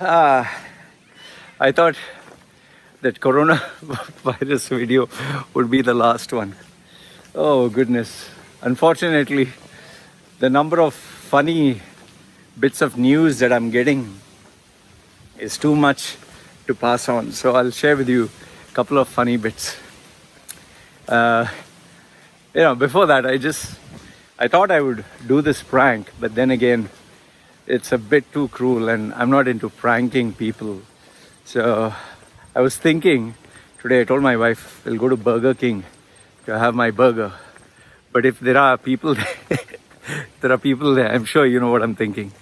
I thought that coronavirus video would be the last one. Oh goodness. Unfortunately, the number of funny bits of news that I'm getting is too much to pass on. So I'll share with you a couple of funny bits. Before that, I thought I would do this prank, but then again, it's a bit too cruel and I'm not into pranking people. So I was thinking today, I told my wife, we'll go to Burger King to have my burger. But if there are people there, I'm sure you know what I'm thinking.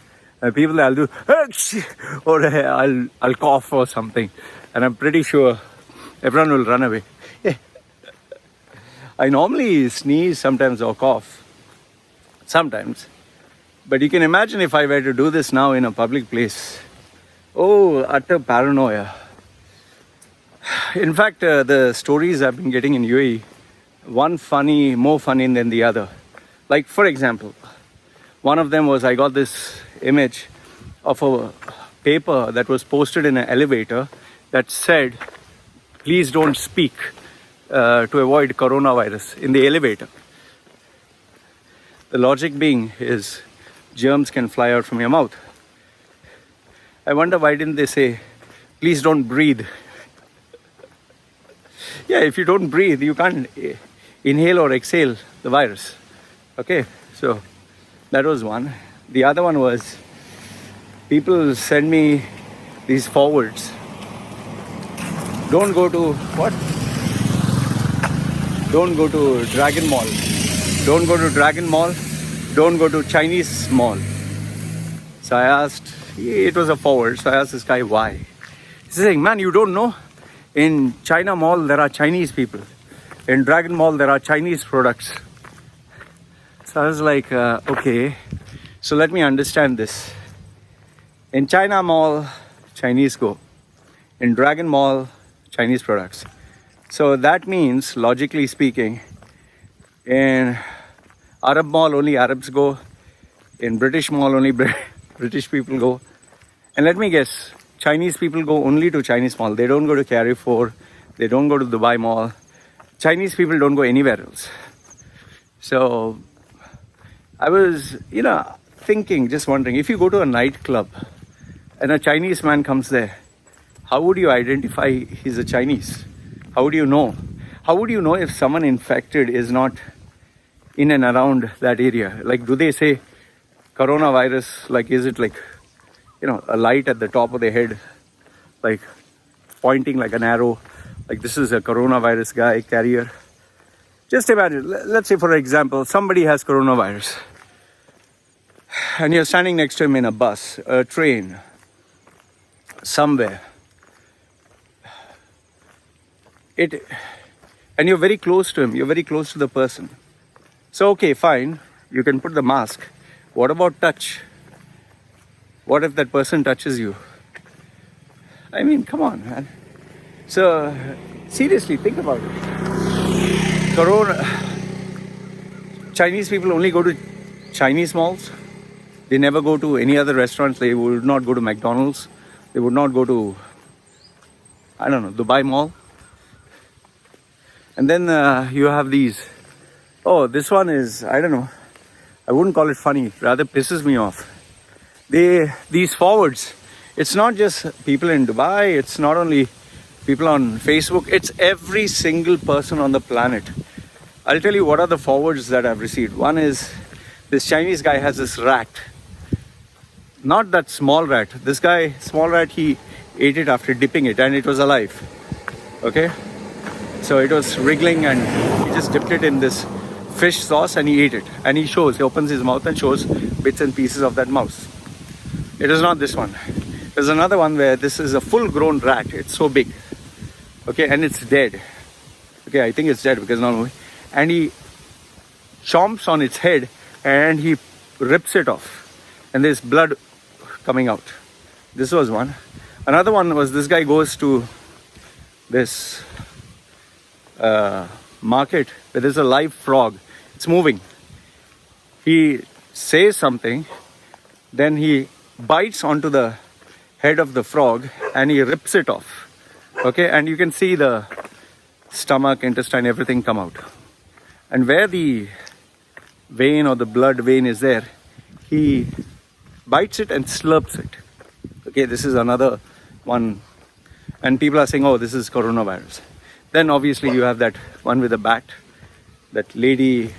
People there, I'll do, or I'll cough or something. And I'm pretty sure everyone will run away. I normally sneeze sometimes or cough. Sometimes. But you can imagine if I were to do this now in a public place. Oh, utter paranoia. In fact, the stories I've been getting in UAE, one funny, more funny than the other. Like, for example, one of them was I got this image of a paper that was posted in an elevator that said, please don't speak to avoid coronavirus in the elevator. The logic being is germs can fly out from your mouth. I wonder why didn't they say, please don't breathe. Yeah, if you don't breathe, you can't inhale or exhale the virus. Okay, so that was one. The other one was people send me these forwards. Don't go to what? Don't go to Dragon Mall. Don't go to Dragon Mall. Don't go to Chinese Mall. So I asked, it was a forward, so I asked this guy why. He's saying, man, you don't know? In China Mall, there are Chinese people. In Dragon Mall, there are Chinese products. So I was like, okay, so let me understand this. In China Mall, Chinese go. In Dragon Mall, Chinese products. So that means, logically speaking, in Arab Mall, only Arabs go. In British Mall, only British people go. And let me guess, Chinese people go only to Chinese Mall. They don't go to Carrefour. They don't go to Dubai Mall. Chinese people don't go anywhere else. So I was, thinking, just wondering, if you go to a nightclub and a Chinese man comes there, how would you identify he's a Chinese? How would you know? How would you know if someone infected is not in and around that area? Like, do they say coronavirus? Like, is it like, a light at the top of their head, like pointing like an arrow? Like, this is a coronavirus guy, carrier. Just imagine, let's say, for example, somebody has coronavirus and you're standing next to him in a bus, a train, somewhere. And you're very close to him, you're very close to the person. So, okay, fine, you can put the mask. What about touch? What if that person touches you? I mean, come on, man. So, seriously, think about it. Chinese people only go to Chinese malls. They never go to any other restaurants. They would not go to McDonald's. They would not go to, Dubai Mall. And then you have these. Oh, this one is, I wouldn't call it funny. Rather pisses me off. These forwards, it's not just people in Dubai. It's not only people on Facebook. It's every single person on the planet. I'll tell you what are the forwards that I've received. One is, this Chinese guy has this rat. Not that small rat. This guy, small rat, he ate it after dipping it and it was alive. Okay? So it was wriggling and he just dipped it in this fish sauce and he ate it. And he opens his mouth and shows bits and pieces of that mouse. It is not this one. There's another one where this is a full grown rat. It's so big. Okay, and it's dead. Okay, I think it's dead because now, and he chomps on its head and he rips it off. And there's blood coming out. This was one. Another one was this guy goes to this market where there's a live frog. It's moving. He says something, then he bites onto the head of the frog and he rips it off. Okay, and you can see the stomach, intestine, everything come out. And where the vein or the blood vein is there, he bites it and slurps it. Okay, this is another one. And people are saying, oh, this is coronavirus. Then obviously you have that one with a bat, that lady,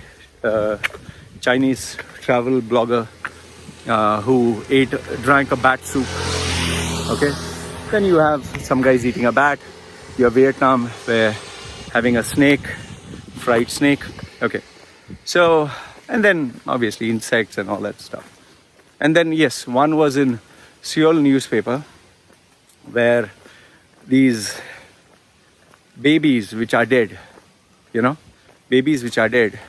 Chinese travel blogger who drank a bat soup. Okay, then you have some guys eating a bat. You have Vietnam where having a snake, fried snake. Okay, so, and then obviously insects and all that stuff. And then yes, one was in Seoul newspaper where these babies which are dead, babies which are dead,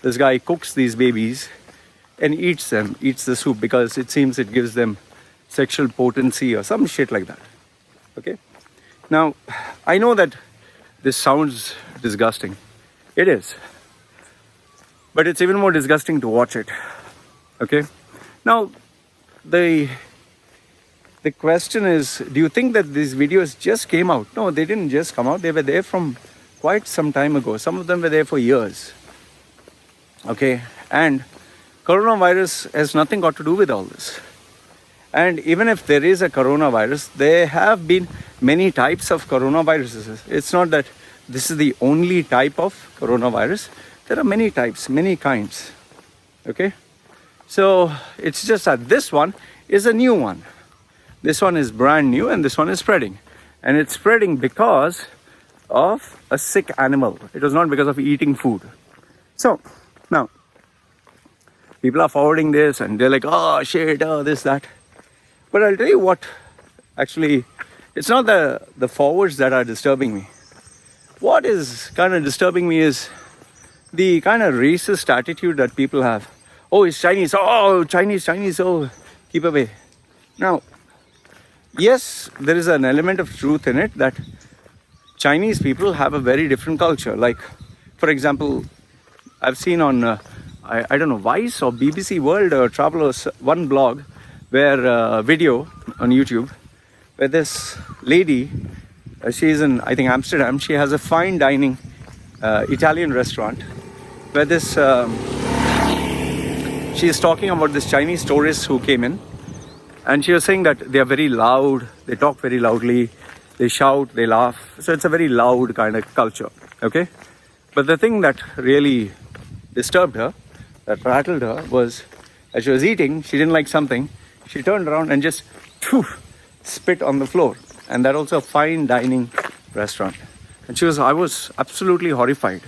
this guy cooks these babies and eats the soup because it seems it gives them sexual potency or some shit like that. Okay, now I know that this sounds disgusting. It is, but it's even more disgusting to watch it. Okay, now the question is, do you think that these videos just came out? No, they didn't just come out. They were there from quite some time ago. Some of them were there for years. Okay, and coronavirus has nothing got to do with all this. And even if there is a coronavirus, there have been many types of coronaviruses. It's not that this is the only type of coronavirus. There are many types, many kinds. Okay, so it's just that this one is a new one. This one is brand new and this one is spreading. And it's spreading because of a sick animal. It was not because of eating food. So, now, people are forwarding this and they're like, oh shit, oh this, that. But I'll tell you what, actually, it's not the forwards that are disturbing me. What is kind of disturbing me is the kind of racist attitude that people have. Oh, it's Chinese. Oh, Chinese, oh, keep away. Now, yes, there is an element of truth in it that Chinese people have a very different culture. Like, for example, I've seen on, I don't know, Vice or BBC World or Travelers, one blog where video on YouTube, where this lady, she's in, I think, Amsterdam. She has a fine dining Italian restaurant where this, she is talking about this Chinese tourists who came in. And she was saying that they are very loud, they talk very loudly, they shout, they laugh. So it's a very loud kind of culture, okay? But the thing that really disturbed her, that rattled her, was as she was eating, she didn't like something, she turned around and just spit on the floor. And that also a fine dining restaurant. And I was absolutely horrified.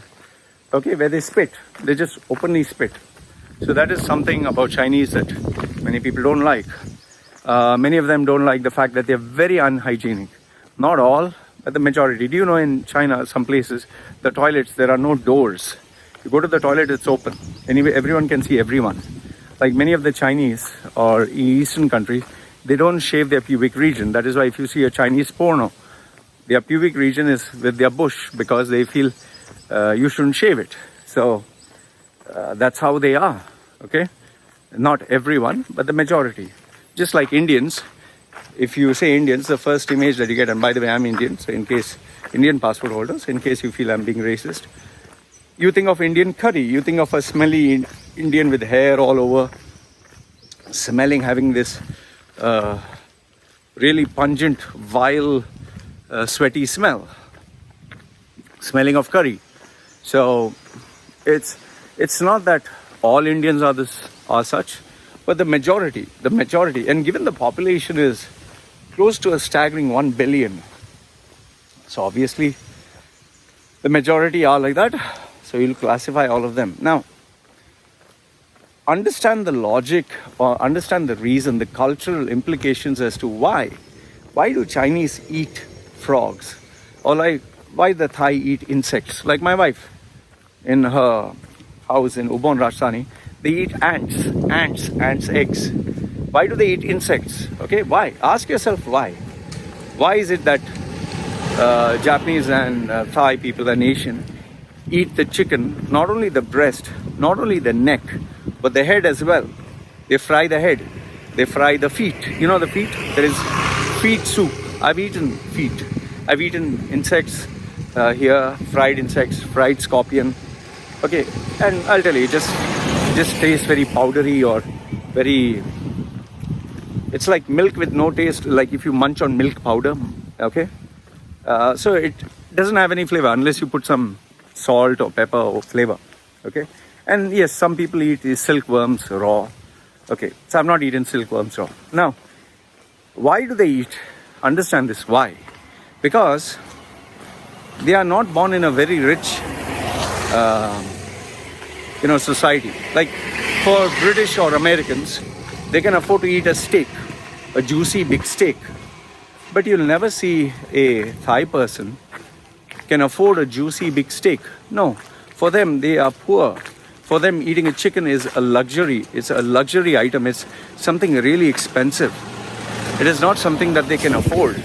Okay, where they spit, they just openly spit. So that is something about Chinese that many people don't like. Many of them don't like the fact that they're very unhygienic. Not all, but the majority. Do you know in China, some places, the toilets, there are no doors. You go to the toilet, it's open. Anyway, everyone can see everyone. Like many of the Chinese or Eastern countries, they don't shave their pubic region. That is why if you see a Chinese porno, their pubic region is with their bush because they feel you shouldn't shave it. So that's how they are, okay? Not everyone, but the majority. Just like Indians, if you say Indians, the first image that you get, and by the way, I'm Indian, so in case, Indian passport holders, in case you feel I'm being racist, you think of Indian curry, you think of a smelly Indian with hair all over, smelling, having this really pungent, vile, sweaty smell, smelling of curry. So it's not that all Indians are such, but the majority, and given the population is close to a staggering 1 billion, so obviously the majority are like that, so you'll classify all of them. Now, understand the logic or understand the reason, the cultural implications as to why do Chinese eat frogs, or like why the Thai eat insects. Like my wife, in her house in Ubon, Rajasthani, they eat ants, eggs. Why do they eat insects? Okay, why? Ask yourself why. Why is it that Japanese and Thai people and Asian eat the chicken, not only the breast, not only the neck, but the head as well. They fry the head. They fry the feet. You know the feet? There is feet soup. I've eaten feet. I've eaten insects here, fried insects, fried scorpion. Okay, and I'll tell you, it just tastes very powdery or very. It's like milk with no taste. Like if you munch on milk powder. Okay, so it doesn't have any flavor unless you put some salt or pepper or flavor. Okay, and yes, some people eat these silkworms raw. Okay, so I've not eaten silkworms raw. Now, why do they eat? Understand this. Why? Because they are not born in a very rich, society. Like for British or Americans, they can afford to eat a steak, a juicy big steak. But you'll never see a Thai person can afford a juicy big steak. No, for them, they are poor. For them, eating a chicken is a luxury. It's a luxury item. It's something really expensive. It is not something that they can afford.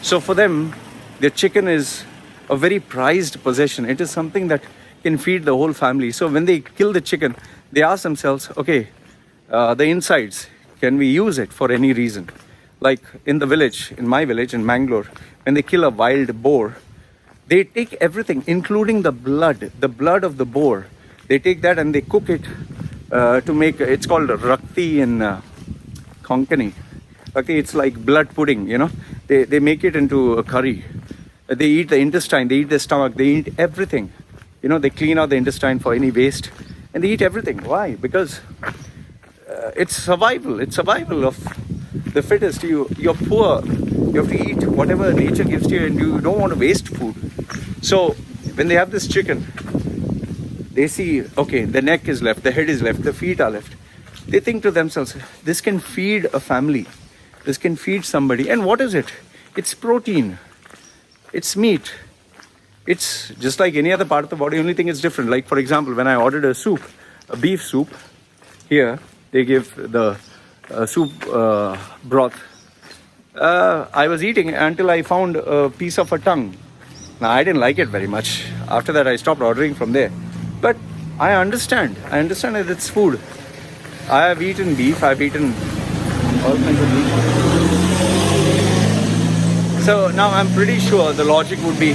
So for them, the chicken is a very prized possession. It is something that can feed the whole family. So when they kill the chicken, they ask themselves, okay, the insides, can we use it for any reason? Like in the village, in my village, in Mangalore, when they kill a wild boar, they take everything, including the blood of the boar. They take that and they cook it to make, it's called rakti in Konkani. Okay, it's like blood pudding, They make it into a curry. They eat the intestine, they eat the stomach, they eat everything. They clean out the intestine for any waste. And they eat everything. Why? Because it's survival. It's survival of the fittest. You're poor. You have to eat whatever nature gives to you and you don't want to waste food. So when they have this chicken, they see, okay, the neck is left, the head is left, the feet are left. They think to themselves, this can feed a family. This can feed somebody. And what is it? It's protein. It's meat. It's just like any other part of the body. Only thing is different. Like, for example, when I ordered a soup, a beef soup, here they give the soup broth. I was eating until I found a piece of a tongue. Now, I didn't like it very much. After that, I stopped ordering from there. But I understand. I understand that it's food. I have eaten beef. I've eaten all kinds of meat. So now I'm pretty sure the logic would be,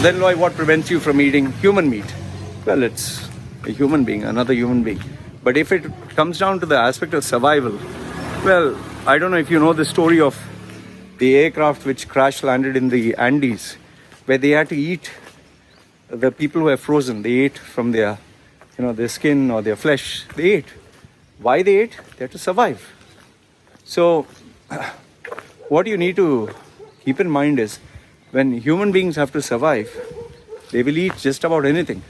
then Loy, what prevents you from eating human meat? Well, it's a human being, another human being. But if it comes down to the aspect of survival, well, I don't know if you know the story of the aircraft which crash landed in the Andes, where they had to eat the people who were frozen. They ate from their, their skin or their flesh. They ate. Why they ate? They had to survive. So, what you need to keep in mind is, when human beings have to survive, they will eat just about anything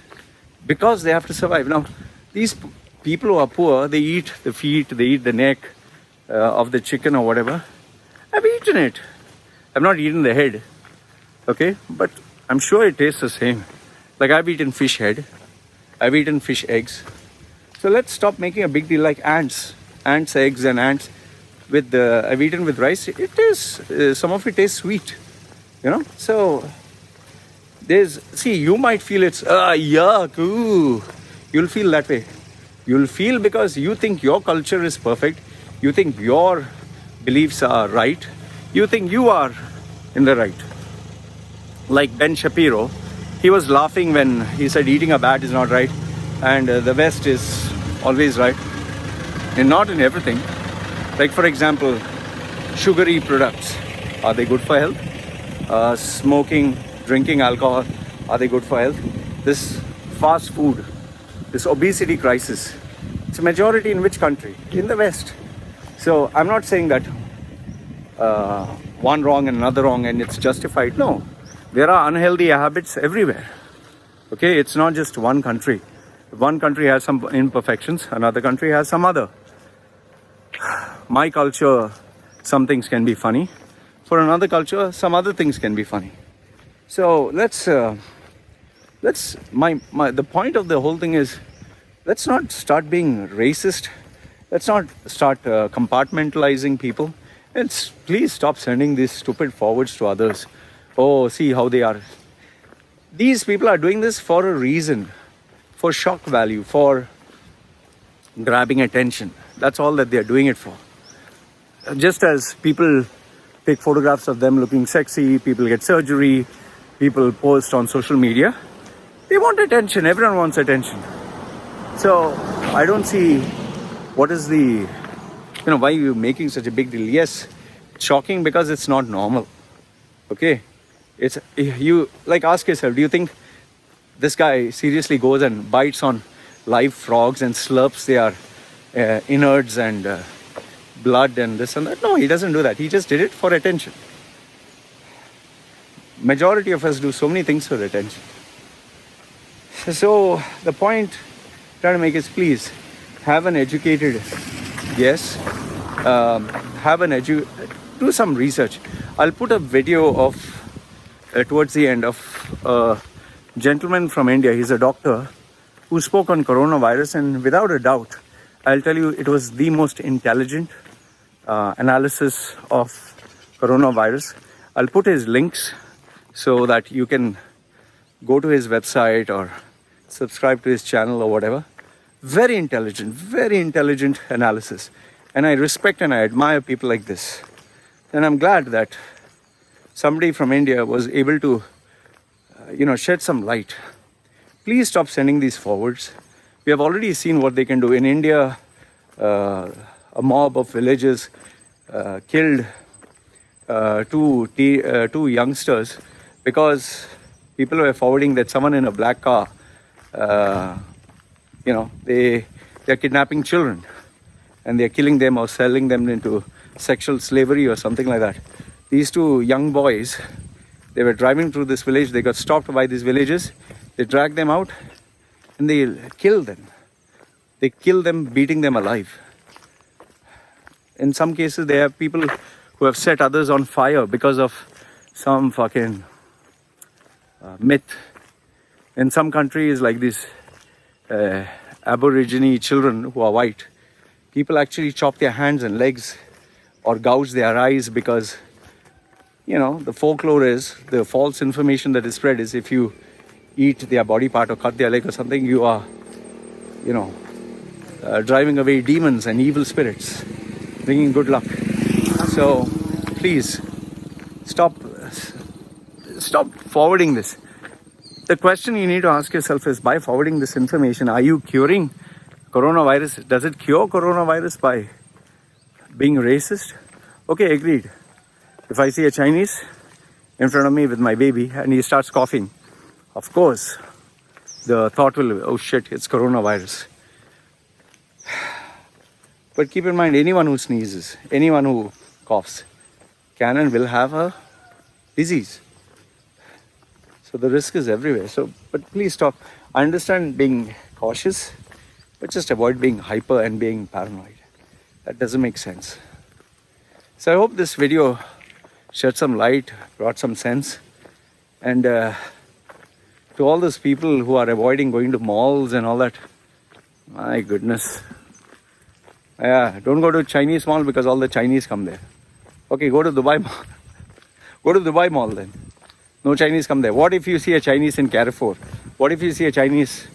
because they have to survive. Now, these people who are poor, they eat the feet, they eat the neck of the chicken or whatever. I've eaten it. I've not eaten the head, okay? But I'm sure it tastes the same. Like I've eaten fish head, I've eaten fish eggs. So let's stop making a big deal like ants, eggs and ants. I've eaten with rice. It tastes, some of it tastes sweet. So you might feel it's yuck, ooh. You'll feel that way. You'll feel because you think your culture is perfect. You think your beliefs are right. You think you are in the right. Like Ben Shapiro, he was laughing when he said eating a bat is not right and the West is always right. And not in everything. Like for example, sugary products, are they good for health? Smoking, drinking alcohol, are they good for health? This fast food, this obesity crisis, it's a majority in which country? In the West. So I'm not saying that one wrong and another wrong and it's justified. No, there are unhealthy habits everywhere. Okay, it's not just one country. One country has some imperfections, another country has some other. My culture, some things can be funny. For another culture, some other things can be funny. So the point of the whole thing is, let's not start being racist. Let's not start compartmentalizing people. Please stop sending these stupid forwards to others. Oh, see how they are. These people are doing this for a reason, for shock value, for grabbing attention. That's all that they're doing it for. Just as people take photographs of them looking sexy, people get surgery, people post on social media. They want attention, everyone wants attention. So I don't see what is the, why are you making such a big deal? Yes, it's shocking because it's not normal. Okay, it's, you like ask yourself, do you think this guy seriously goes and bites on live frogs and slurps their innards and blood and this and that? No, he doesn't do that. He just did it for attention. Majority of us do so many things for attention. So the point I'm trying to make is, please have an educated guess. Do some research. I'll put a video of towards the end of a gentleman from India. He's a doctor who spoke on coronavirus, and without a doubt, I'll tell you, it was the most intelligent analysis of coronavirus. I'll put his links so that you can go to his website or subscribe to his channel or whatever. Very intelligent analysis. And I respect and I admire people like this. And I'm glad that somebody from India was able to, shed some light. Please stop sending these forwards. We have already seen what they can do. In India, a mob of villagers killed two youngsters because people were forwarding that someone in a black car, they're kidnapping children and they're killing them or selling them into sexual slavery or something like that. These two young boys, they were driving through this village. They got stopped by these villagers. They dragged them out and they killed them. They killed them, beating them alive. In some cases, they have people who have set others on fire because of some fucking myth. In some countries like these Aborigine children who are white, people actually chop their hands and legs or gouge their eyes because, the folklore is, the false information that is spread is, if you eat their body part or cut their leg or something, you are, driving away demons and evil spirits, bringing good luck. So please stop forwarding this. The question you need to ask yourself is, by forwarding this information, are you curing coronavirus? Does it cure coronavirus by being racist? Okay, agreed. If I see a Chinese in front of me with my baby and he starts coughing, of course, the thought will be, oh shit, it's coronavirus. But keep in mind, anyone who sneezes, anyone who coughs, can and will have a disease. So the risk is everywhere. But please stop. I understand being cautious, but just avoid being hyper and being paranoid. That doesn't make sense. So I hope this video shed some light, brought some sense. And to all those people who are avoiding going to malls and all that, my goodness. Yeah, don't go to Chinese mall because all the Chinese come there. Okay, go to Dubai mall. Go to Dubai mall then. No Chinese come there. What if you see a Chinese in Carrefour? What if you see a Chinese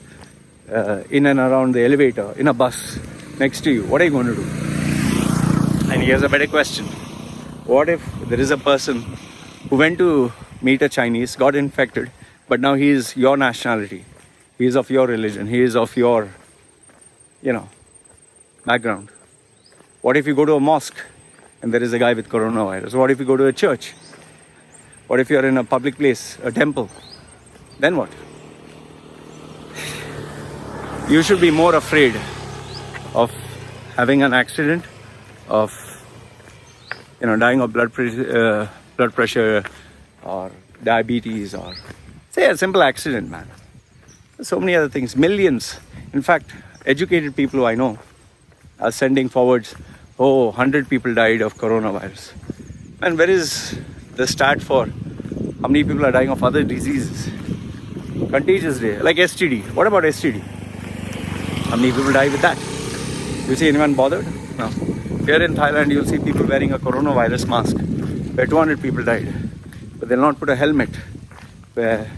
in and around the elevator, in a bus, next to you? What are you going to do? And here's a better question. What if there is a person who went to meet a Chinese, got infected, but now he is your nationality. He is of your religion. He is of your, background. What if you go to a mosque and there is a guy with coronavirus? What if you go to a church? What if you're in a public place, a temple? Then what? You should be more afraid of having an accident, of dying of blood pressure or diabetes, or say a simple accident, man. There's so many other things. Millions. In fact, educated people who I know are sending forwards, 100 people died of coronavirus. And where is the stat for how many people are dying of other diseases? Contagious day, like STD. What about STD? How many people die with that? You see anyone bothered? No. Here in Thailand, you'll see people wearing a coronavirus mask where 200 people died. But they'll not put a helmet where,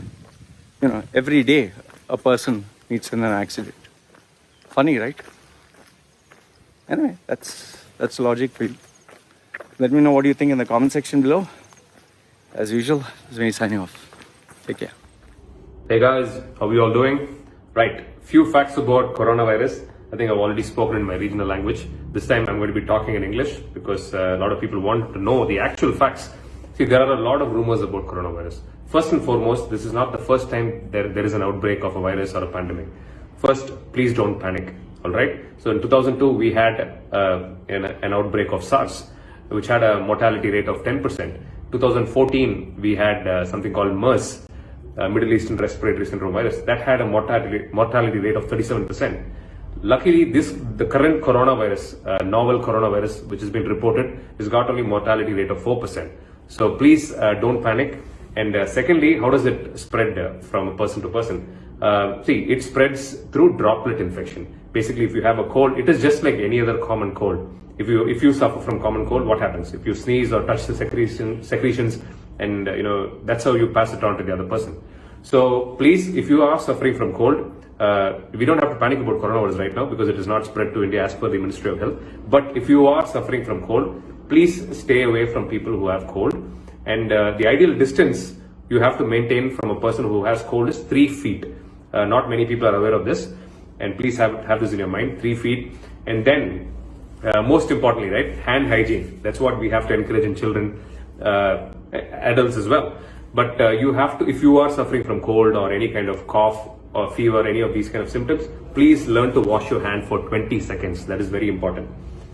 every day a person meets in an accident. Funny, right? Anyway, that's logic for you. Let me know what you think in the comment section below. As usual, this is me signing off. Take care. Hey guys, how are you all doing? Right, few facts about coronavirus. I think I've already spoken in my regional language. This time I'm going to be talking in English because a lot of people want to know the actual facts. See, there are a lot of rumors about coronavirus. First and foremost, this is not the first time there is an outbreak of a virus or a pandemic. First, please don't panic, alright? So in 2002, we had an outbreak of SARS, which had a mortality rate of 10%. 2014, we had something called MERS, Middle Eastern Respiratory Syndrome virus, that had a mortality rate of 37%. Luckily, the current coronavirus, novel coronavirus, which has been reported, has got only mortality rate of 4%. So please don't panic. And secondly, how does it spread from person to person? See, it spreads through droplet infection. Basically, if you have a cold, it is just like any other common cold. If you suffer from common cold, what happens? If you sneeze or touch the secretions, and that's how you pass it on to the other person. So please, if you are suffering from cold, we don't have to panic about coronavirus right now because it is not spread to India as per the Ministry of Health. But if you are suffering from cold, please stay away from people who have cold. And the ideal distance you have to maintain from a person who has cold is 3 feet. Not many people are aware of this, and please have this in your mind, 3 feet. And then, most importantly, right, hand hygiene. That's what we have to encourage in children, adults as well. But you have to, if you are suffering from cold or any kind of cough or fever, any of these kind of symptoms, please learn to wash your hand for 20 seconds. That is very important.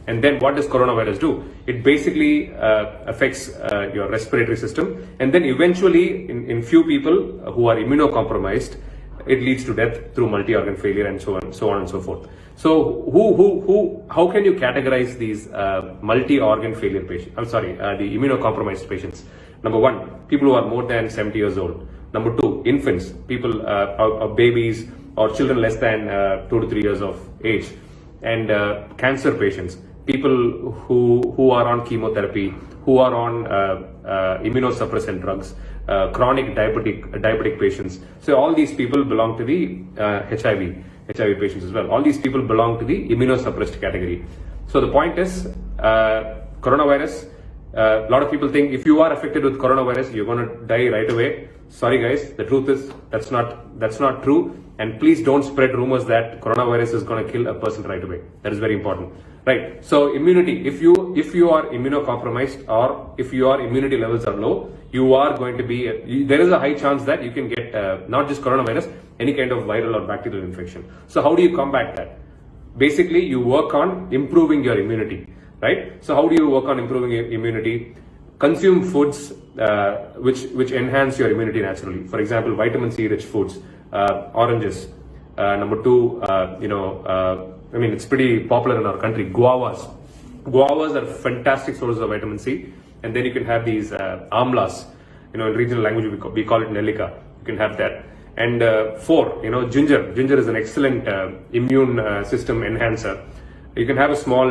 And then what does coronavirus do? It basically affects your respiratory system, and then eventually in few people who are immunocompromised, it leads to death through multi-organ failure and so on and so forth. So how can you categorize these multi-organ failure patients? I'm sorry, the immunocompromised patients. Number one, people who are more than 70 years old. Number two, infants, people, babies or children less than 2 to 3 years of age. And cancer patients, people who are on chemotherapy, who are on immunosuppressant drugs, chronic diabetic patients. So all these people belong to the HIV patients as well. All these people belong to the immunosuppressed category. So the point is, coronavirus, a lot of people think if you are affected with coronavirus, you're going to die right away. Sorry guys, the truth is that's not true. And please don't spread rumors that coronavirus is going to kill a person right away. That is very important. Right. So immunity, if you are immunocompromised or if your immunity levels are low, you are going to be, there is a high chance that you can get not just coronavirus, any kind of viral or bacterial infection. So how do you combat that? Basically, you work on improving your immunity, right? So how do you work on improving your immunity? Consume foods which enhance your immunity naturally. For example, vitamin C rich foods, oranges. Number two, I mean, it's pretty popular in our country, guavas. Guavas are fantastic sources of vitamin C. And then you can have these amlas. In regional language, we call it nellika. You can have that. And four, ginger. Ginger is an excellent immune system enhancer. You can have a small,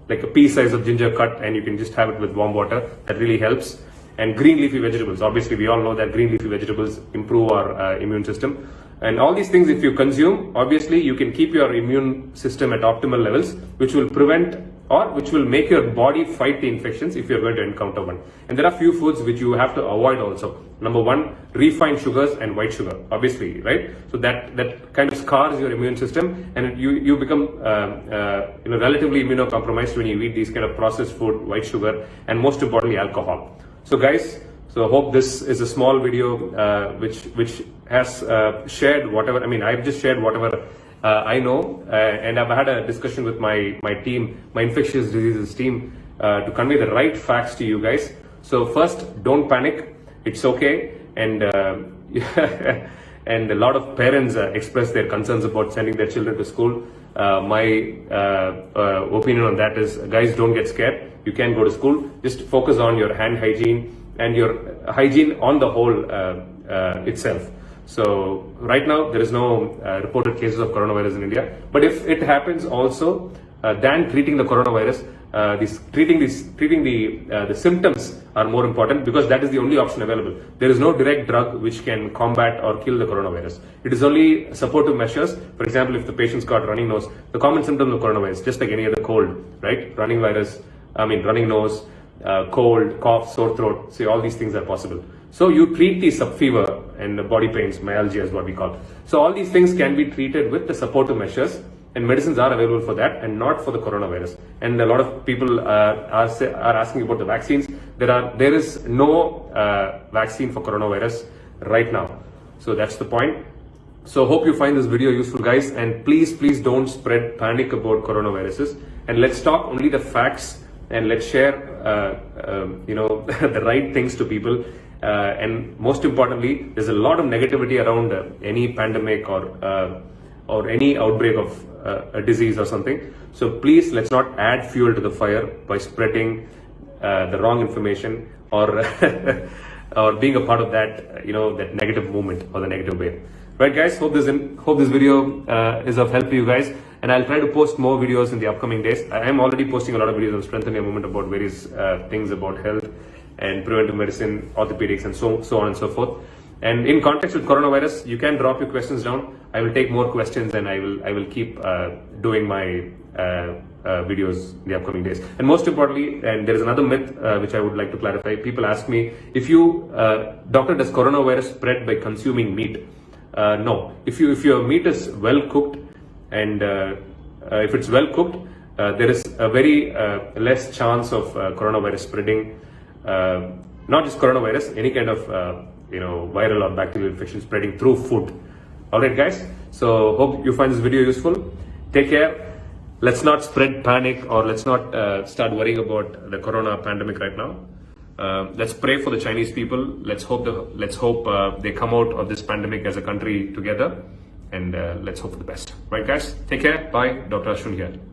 like a pea size of ginger cut, and you can just have it with warm water. That really helps. And green leafy vegetables. Obviously, we all know that green leafy vegetables improve our immune system. And all these things, if you consume, obviously, you can keep your immune system at optimal levels, which will prevent or which will make your body fight the infections if you're going to encounter one. And there are few foods which you have to avoid also. Number one, refined sugars and white sugar, obviously, right? So that kind of scars your immune system, and you become relatively immunocompromised when you eat these kind of processed food, white sugar, and most importantly, alcohol. So guys, so I hope this is a small video which has shared whatever, I've just shared whatever I know, and I've had a discussion with my team, my infectious diseases team, to convey the right facts to you guys. So first, don't panic. It's okay. And and a lot of parents express their concerns about sending their children to school. My opinion on that is, guys, don't get scared. You can go to school. Just focus on your hand hygiene and your hygiene on the whole itself. So right now there is no reported cases of coronavirus in India. But if it happens also, than treating the coronavirus, treating the symptoms are more important, because that is the only option available. There is no direct drug which can combat or kill the coronavirus. It is only supportive measures. For example, if the patient's got running nose, the common symptoms of coronavirus, just like any other cold, right? Running virus, I mean, running nose, cold, cough, sore throat. See, all these things are possible. So you treat the subfever and body pains, myalgia is what we call. So all these things can be treated with the supportive measures, and medicines are available for that and not for the coronavirus. And a lot of people are asking about the vaccines. There is no vaccine for coronavirus right now. So that's the point. So hope you find this video useful, guys, and please don't spread panic about coronaviruses, and let's talk only the facts, and let's share the right things to people, and most importantly, there's a lot of negativity around any pandemic or any outbreak of a disease or something. So please, let's not add fuel to the fire by spreading the wrong information or or being a part of that that negative movement or the negative way. Right, guys, hope this video is of help to you guys, and I'll try to post more videos in the upcoming days. I am already posting a lot of videos on Strengthen Your Movement about various things about health and preventive medicine, orthopedics, and so on and so forth. And in context with coronavirus, you can drop your questions down. I will take more questions, and I will keep doing my videos in the upcoming days. And most importantly, and there is another myth which I would like to clarify. People ask me, doctor, does coronavirus spread by consuming meat? No. If your meat is well cooked, and if it's well cooked, there is a very less chance of coronavirus spreading. Not just coronavirus, any kind of viral or bacterial infection spreading through food. Alright, guys, so hope you find this video useful. Take care. Let's not spread panic, or let's not start worrying about the corona pandemic right now. Let's pray for the Chinese people. Let's hope they come out of this pandemic as a country together, and let's hope for the best. Right, guys? Take care. Bye. Dr. Ashwin here.